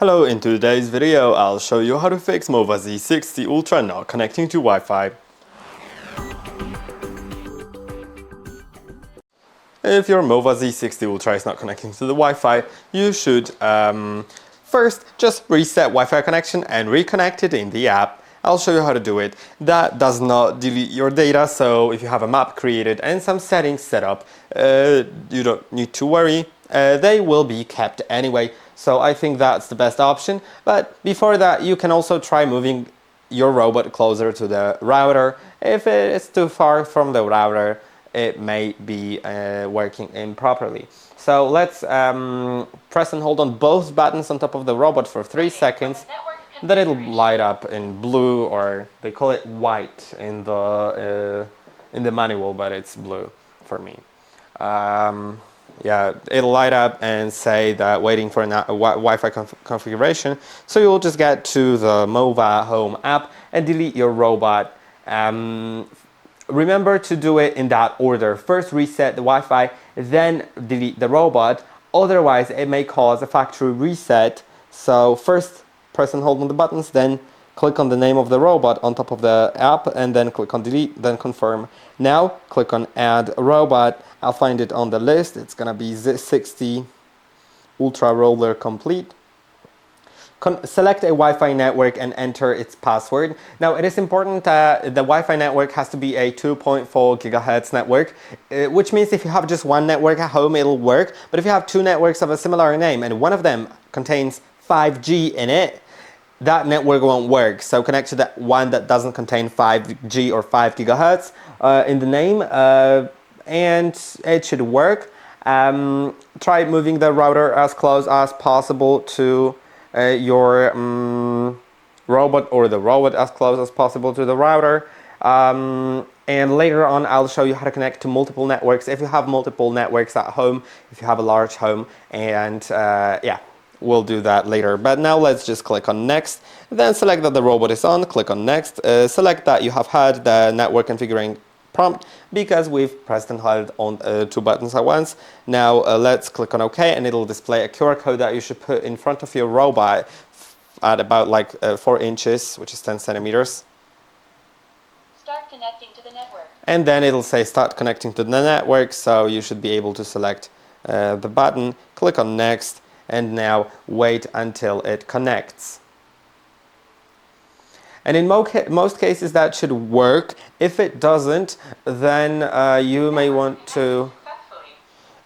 Hello, in today's video I'll show you how to fix MOVA Z60 Ultra not connecting to Wi-Fi. If your MOVA Z60 Ultra is not connecting to the Wi-Fi, you should first just reset Wi-Fi connection and reconnect it in the app. I'll show you how to do it. That does not delete your data, so if you have a map created and some settings set up, you don't need to worry. They will be kept anyway, so I think that's the best option. But before that, you can also try moving your robot closer to the router. If it is too far from the router, it may be working improperly. So let's press and hold on both buttons on top of the robot for 3 seconds. Then it'll light up in blue, or they call it white in the manual, but it's blue for me. Yeah, it'll light up and say that waiting for a Wi-Fi configuration. So you'll just get to the MOVA Home app and delete your robot. Remember to do it in that order. First reset the Wi-Fi, then delete the robot. Otherwise, it may cause a factory reset. So first press and hold on the buttons, then click on the name of the robot on top of the app, and then click on delete, then confirm. Now click on add robot. I'll find it on the list. It's gonna be Z60 Ultra Roller Complete. Select a Wi-Fi network and enter its password. Now it is important that the Wi-Fi network has to be a 2.4 gigahertz network, which means if you have just one network at home, it'll work. But if you have two networks of a similar name and one of them contains 5G in it, that network won't work. So connect to that one that doesn't contain 5G or 5 gigahertz in the name, and it should work. Try moving the router as close as possible to your robot, or the robot as close as possible to the router. And later on I'll show you how to connect to multiple networks if you have multiple networks at home, if you have a large home, and yeah, we'll do that later. But now let's just click on next, then select that the robot is on, click on next, select that you have had the network configuring prompt because we've pressed and held on 2 buttons at once. Now let's click on OK, and it'll display a QR code that you should put in front of your robot at about like 4 inches, which is 10 centimeters. Start connecting to the network. And then it'll say start connecting to the network, so you should be able to select the button, click on next, and now wait until it connects. And in most cases that should work. If it doesn't, then you may want to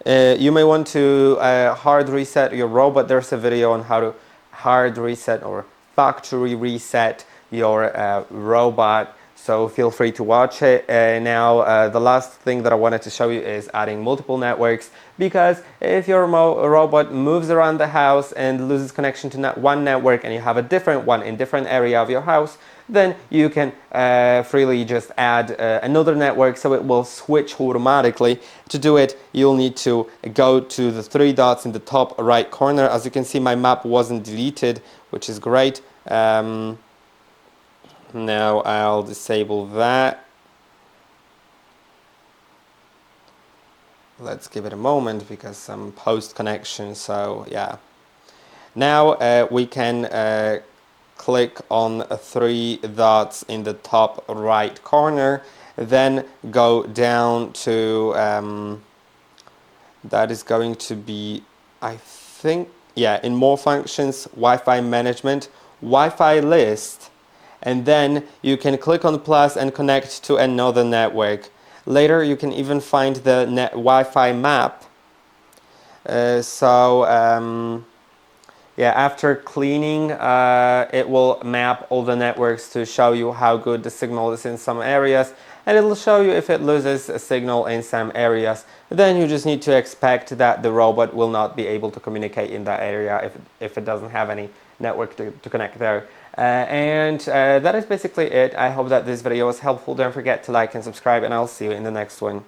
hard reset your robot. There's a video on how to hard reset or factory reset your robot, so feel free to watch it. Now the last thing that I wanted to show you is adding multiple networks, because if your robot moves around the house and loses connection to one network and you have a different one in different area of your house, then you can freely just add another network, so it will switch automatically. To do it, you'll need to go to the 3 dots in the top right corner. As you can see, my map wasn't deleted, which is great. Now I'll disable that. Let's give it a moment because some post connection, so yeah. Now we can click on 3 dots in the top right corner, then go down to that is going to be, I think, yeah, in more functions, Wi-Fi management, Wi-Fi list, and then you can click on plus and connect to another network. Later you can even find the Wi-Fi map. Yeah, after cleaning, it will map all the networks to show you how good the signal is in some areas, and it'll show you if it loses a signal in some areas. Then you just need to expect that the robot will not be able to communicate in that area if it doesn't have any network to connect there. That is basically it. I hope that this video was helpful. Don't forget to like and subscribe, and I'll see you in the next one.